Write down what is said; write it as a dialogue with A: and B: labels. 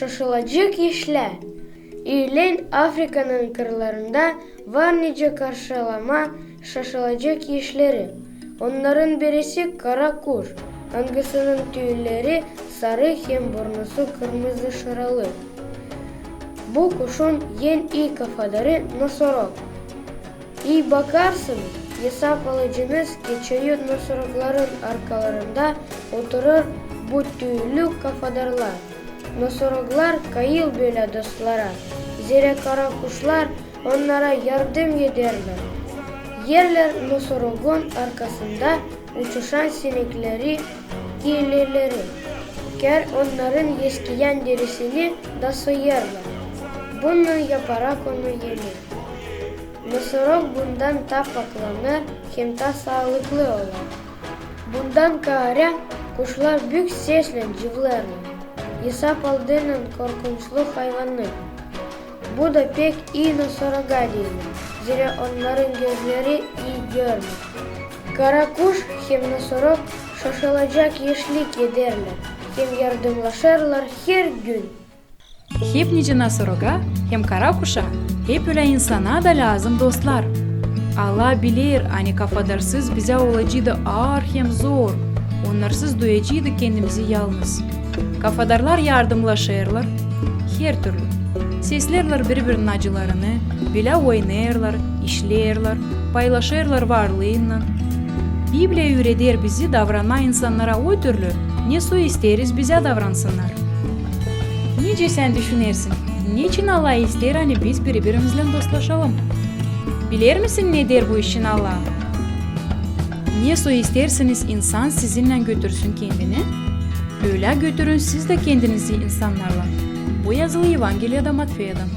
A: şaşılacak işler. İlen Afrika'nın kırlarında var nice karşılama şaşılacak işleri. Onların birisi kara kuş. Hangisinin tüyleri sarı hem burnusu kırmızı şıralı. Bu kuşun en iyi kafaları nosorog. İyi bakarsınız, hesap alıcınız geçiyor nosorogların arkalarında oturur bu tüylü kafadarlar. Nosoroglar kayıl böyle dostlara. Zira kara kuşlar onlara yardım ederler. Yerler nosorogun arkasında uçuşan sinekleri, iğneleri. Ker onların eskiyen derisini da soyarlar. Bunu yaparak onu yenir. Nosorog bundan da paklanır hem de sağlıklı olur. Bundan kara kuşlar büyük sesle cıvlarlar. Hesap aldığının korkunçlu hayvanı. Bu da pek iyi nosoroga değil. Zira onların gözleri iyi görmür. Kara kuş hem nosorog şaşılacak işlik ederler. Hem yardımlaşırlar her gün.
B: Hep nice nosoroga hem kara kuşa, hep öyle insana da lazım dostlar. Allah bilir, hani kafadarsız bize olacağı da ağır hem zor. Onlarsız duyacağız kendimizi yalnız. Kafadarlar yardımlaşırlar, her türlü. Seslerler birbirinin acılarını, bile oynarlar, işlerler, paylaşırlar varlığından. Biblia öğretir bizi davranan insanlara o türlü, ne su isteriz bize davransınlar. Nice sen düşünersin, niçin Allah ister hani biz birbirimizle dostlaşalım? Bilir misin ne der bu işin Allah? Ne su isterseniz insan sizinle götürsün kendini, öyle götürün siz de kendinizi insanlarla. Bu yazılı Evangelia'da Matfe'den.